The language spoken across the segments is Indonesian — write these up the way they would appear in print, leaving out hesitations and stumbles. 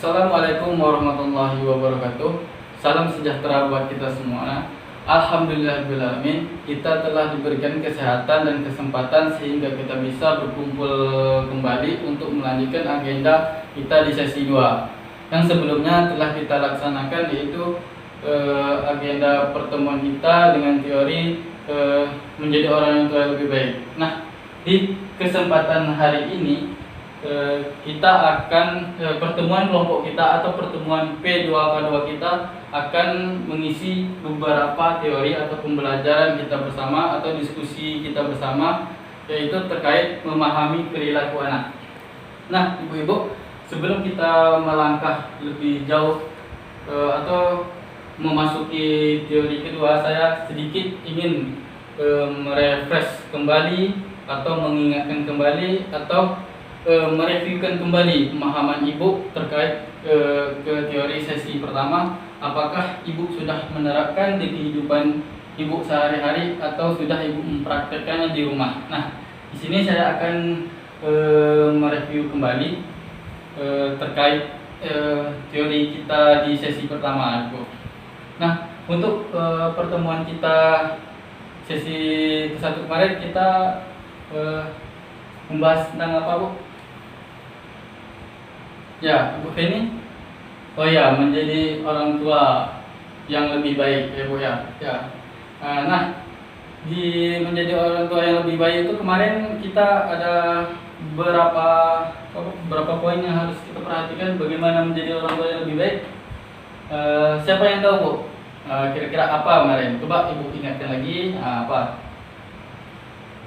Assalamualaikum warahmatullahi wabarakatuh. Salam sejahtera buat kita semua. Alhamdulillahirrahmanirrahim. Kita telah diberikan kesehatan dan kesempatan sehingga kita bisa berkumpul kembali untuk melanjutkan agenda kita di sesi 2. Yang sebelumnya telah kita laksanakan, yaitu agenda pertemuan kita dengan teori menjadi orang yang tua lebih baik. Nah, di kesempatan hari ini kita akan pertemuan kelompok kita atau pertemuan P2K2 kita akan mengisi beberapa teori atau pembelajaran kita bersama atau diskusi kita bersama, yaitu terkait memahami perilaku anak. Nah, ibu-ibu, sebelum kita melangkah lebih jauh atau memasuki teori kedua, saya sedikit ingin merefresh kembali atau mengingatkan kembali atau mereviewkan kembali pemahaman ibu terkait ke teori sesi pertama. Apakah ibu sudah menerapkan di kehidupan ibu sehari-hari atau sudah ibu mempraktekkannya di rumah? Nah, di sini saya akan mereview kembali terkait teori kita di sesi pertama, ibu. Nah, untuk pertemuan kita sesi ke-1 kemarin kita membahas tentang apa, Bu? Ya, Ibu Feni. Oh ya, menjadi orang tua yang lebih baik, ya Bu ya. Ya. Nah, di menjadi orang tua yang lebih baik itu kemarin kita ada beberapa poin yang harus kita perhatikan bagaimana menjadi orang tua yang lebih baik. Siapa yang tahu, Bu? Kira-kira apa kemarin? Coba Ibu ingatkan lagi. Apa?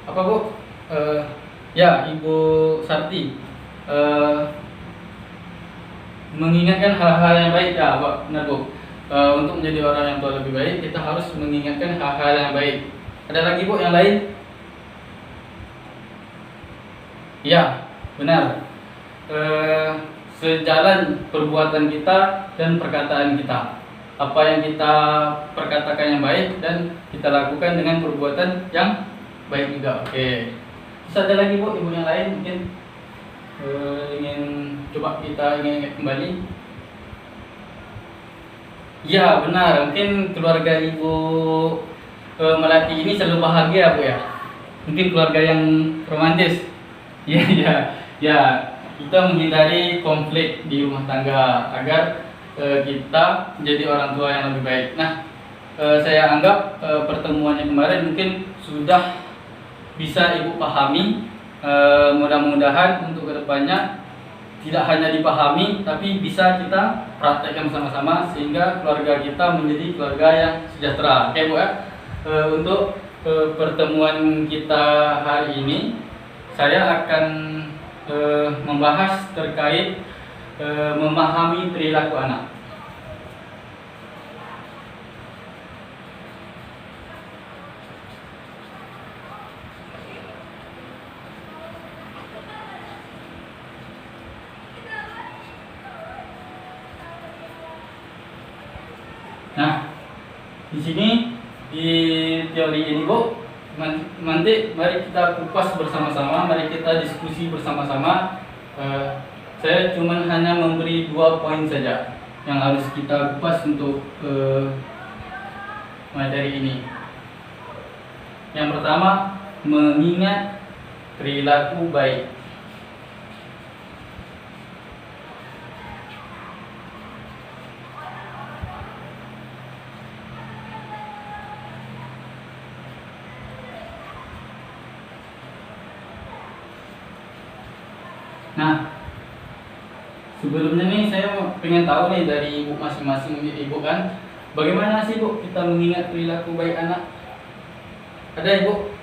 Apa, Bu? Ya, Ibu Sarti. Mengingatkan hal-hal yang baik, ya, Pak, benar, Bu. Untuk menjadi orang yang tua lebih baik, kita harus mengingatkan hal-hal yang baik. Ada lagi, Bu, yang lain? Ya, benar. Sejalan perbuatan kita dan perkataan kita. Apa yang kita perkatakan yang baik dan kita lakukan dengan perbuatan yang baik juga. Oke. Terus ada lagi, Bu, ibu yang lain mungkin ingin coba kita ingat kembali. Ya, benar. Mungkin keluarga Ibu Melati ini selalu bahagia, Bu ya. Mungkin keluarga yang romantis. Ya. Kita menghindari konflik di rumah tangga agar kita menjadi orang tua yang lebih baik. Nah, saya anggap pertemuan yang kemarin mungkin sudah bisa Ibu pahami. Mudah-mudahan untuk kedepannya tidak hanya dipahami, tapi bisa kita praktekkan bersama-sama sehingga keluarga kita menjadi keluarga yang sejahtera. Oke, Bu ya. Untuk pertemuan kita hari ini, saya akan membahas terkait memahami perilaku anak. Nah, di sini di teori ini, Bu, nanti mari kita kupas bersama-sama, mari kita diskusi bersama-sama. Saya cuma hanya memberi 2 poin saja yang harus kita kupas untuk materi ini. Yang pertama, mengingat perilaku baik. Nah, sebelumnya nih saya pengen tahu nih dari Ibu masing-masing, Ibu kan, bagaimana sih, Bu, kita mengingat perilaku baik anak? Ada, Ibu,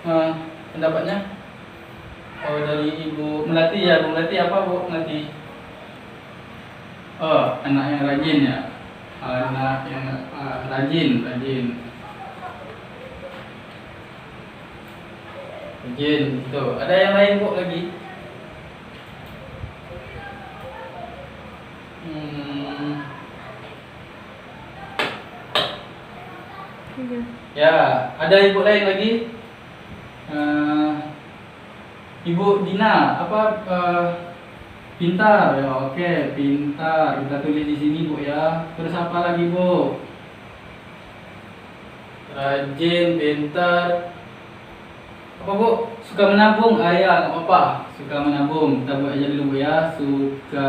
pendapatnya? Oh, dari Ibu Melati ya, Bu Melati apa, Bu Melati? Oh, anak yang rajin ya, anak yang rajin. Gitu. Ada yang lain, Bu, lagi? Ya, ada Ibu lain lagi? Ibu Dina, apa Pintar ya, oke, pintar. Kita tulis di sini Bu ya. Terus apa lagi Bu? Rajin, pintar. Apa Bu? Suka menabung? Ya, nggak apa-apa. Suka menabung. Kita buat aja dulu Bu ya. Suka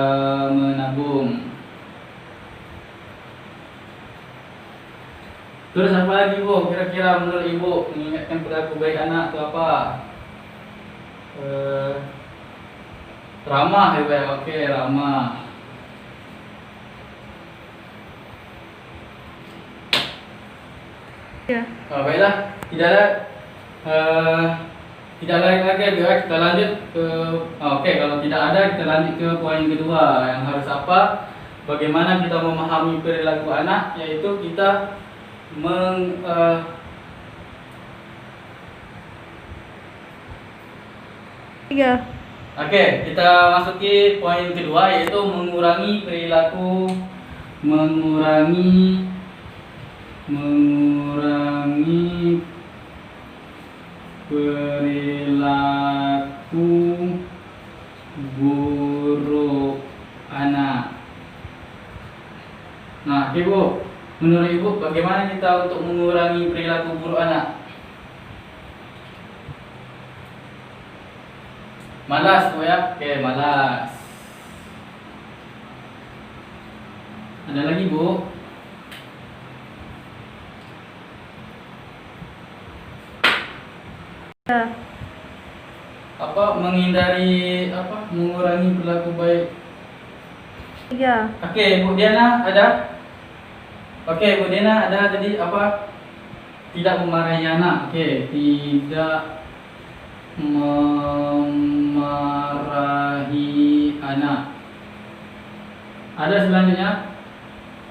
menabung. Terus apa lagi Bu? Kira-kira menurut Ibu mengingatkan perilaku baik anak itu apa? Ramah ya, Pak. Oke, ramah. Ya. Baiklah, tidak lain lagi ya. Kita lanjut ke oke, kalau tidak ada kita lanjut ke poin kedua yang harus apa? Bagaimana kita memahami perilaku anak, yaitu kita Tiga. Oke, kita masuki poin kedua yaitu mengurangi perilaku buruk anak. Nah, Ibu, menurut Ibu bagaimana kita untuk mengurangi perilaku buruk anak? Malas Bu ya? Oke, malas. Ada lagi Bu? Ya. Mengurangi perilaku baik. Tiga. Oke, Bu Diana ada? Oke, Bu Diana ada tadi apa? Tidak memarahi anak. Oke, tidak memarahi anak. Ada selanjutnya?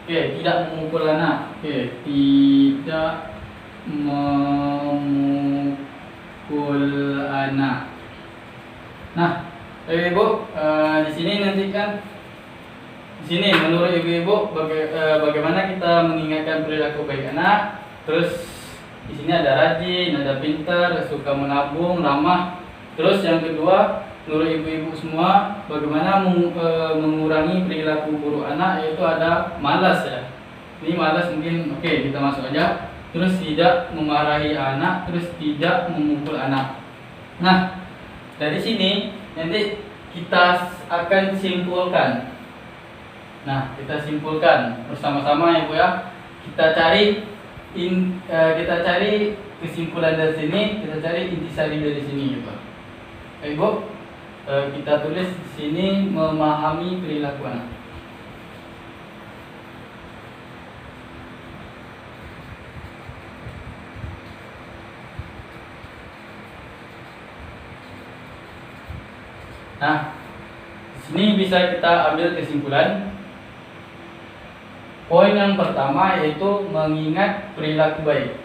Oke, tidak memukul anak. Oke, tidak memukul anak. Nah, Ibu, di sini nanti kan di sini menurut Ibu bagaimana kita mengingatkan perilaku baik anak? Terus di sini ada rajin, ada pintar, suka menabung, ramah. Terus yang kedua, menurut ibu-ibu semua, bagaimana mengurangi perilaku buruk anak, yaitu ada malas ya. Ini malas mungkin oke, kita masuk aja. Terus tidak memarahi anak, terus tidak memukul anak. Nah, dari sini nanti kita akan simpulkan. Nah, kita simpulkan bersama-sama ya Bu ya. Kita cari kesimpulan dari sini, kita cari intisari dari sini gitu. Ibu, kita tulis di sini memahami perilaku anak. Nah, di sini bisa kita ambil kesimpulan. Poin yang pertama yaitu mengingat perilaku baik.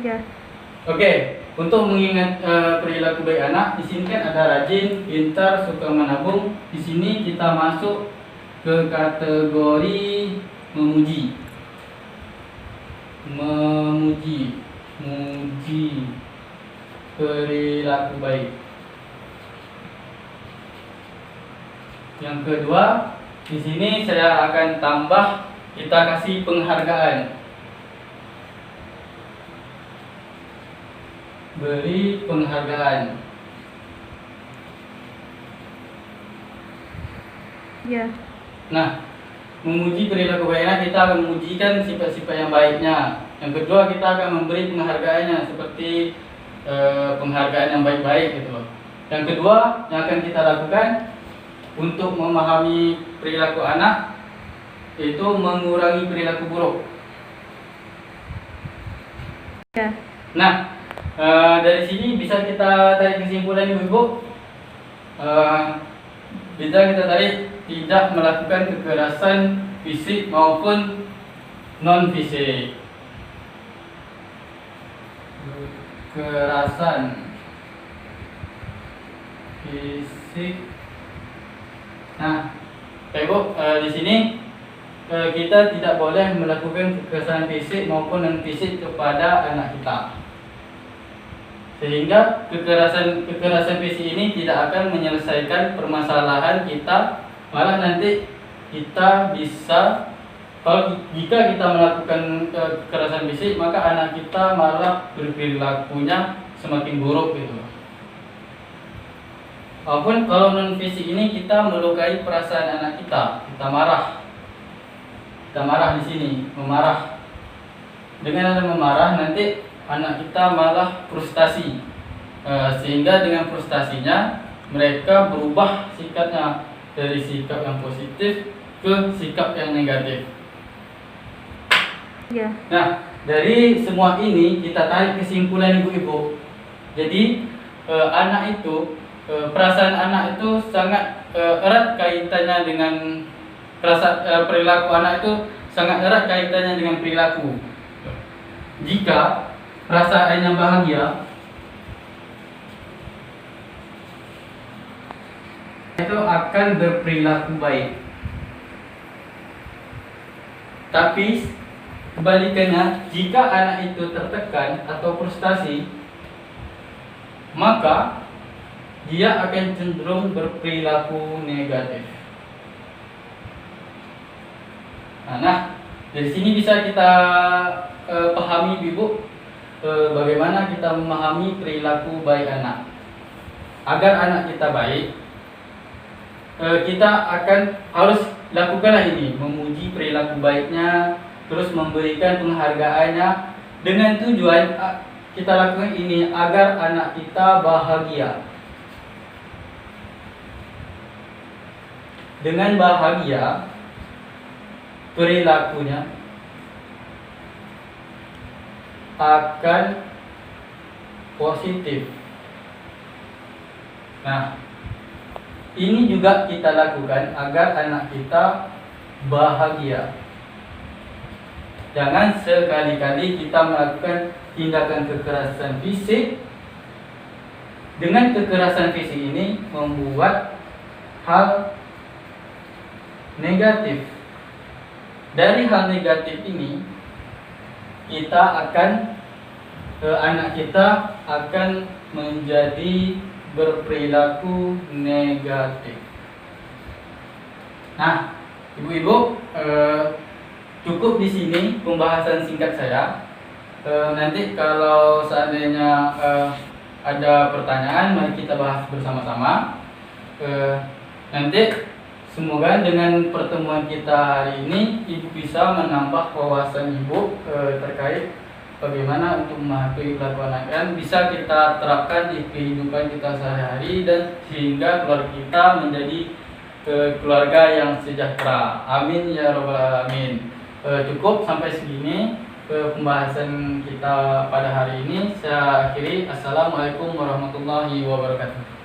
Ya. Oke, untuk mengingat perilaku baik anak, di sini kan ada rajin, pintar, suka menabung. Di sini kita masuk ke kategori memuji. Memuji perilaku baik. Yang kedua, di sini saya akan tambah, kita kasih penghargaan. Beri penghargaan. Ya. Nah, memuji perilaku baiknya, kita akan memujikan sifat-sifat yang baiknya. Yang kedua, kita akan memberi penghargaannya seperti penghargaan yang baik-baik gitu loh. Yang kedua yang akan kita lakukan untuk memahami perilaku anak, yaitu mengurangi perilaku buruk. Ya. Nah, dari sini bisa kita tarik kesimpulan ibu-ibu. Bisa kita tarik tidak melakukan kekerasan fisik maupun non fisik. Kekerasan fisik. Nah, ibu di sini kita tidak boleh melakukan kekerasan fisik maupun non fisik kepada anak kita, sehingga kekerasan fisik ini tidak akan menyelesaikan permasalahan kita, malah nanti kita bisa, kalau jika kita melakukan kekerasan fisik, maka anak kita malah berperilakunya semakin buruk gitu. Walaupun kalau non fisik ini kita melukai perasaan anak kita marah. Kita marah di sini, memarah. Dengan ada memarah, nanti anak kita malah frustasi, sehingga dengan frustasinya mereka berubah sikapnya dari sikap yang positif ke sikap yang negatif. Ya. Nah, dari semua ini kita tarik kesimpulan ibu-ibu. Jadi anak itu, perasaan anak itu sangat erat kaitannya dengan perilaku anak itu sangat erat kaitannya dengan perilaku. Jika perasaannya bahagia, itu akan berperilaku baik. Tapi kebalikannya, jika anak itu tertekan atau frustasi, maka dia akan cenderung berperilaku negatif. Nah, dari sini bisa kita pahami ibu, bagaimana kita memahami perilaku baik anak. Agar anak kita baik, kita akan harus lakukanlah ini, memuji perilaku baiknya, terus memberikan penghargaannya, dengan tujuan kita lakukan ini agar anak kita bahagia. Dengan bahagia, perilakunya akan positif. Nah, ini juga kita lakukan agar anak kita bahagia. Jangan sekali-kali kita melakukan tindakan kekerasan fisik. Dengan kekerasan fisik ini membuat hal negatif. Dari hal negatif ini kita akan anak kita akan menjadi berperilaku negatif. Nah, ibu-ibu, cukup di sini pembahasan singkat saya. Nanti kalau seandainya ada pertanyaan, mari kita bahas bersama-sama. Nanti semoga dengan pertemuan kita hari ini, ibu bisa menambah wawasan ibu terkait bagaimana untuk memahami perilaku anak, dan bisa kita terapkan di kehidupan kita sehari-hari, dan sehingga keluarga kita menjadi keluarga yang sejahtera. Amin ya robbal alamin. Cukup sampai segini pembahasan kita pada hari ini. Saya akhiri. Assalamualaikum warahmatullahi wabarakatuh.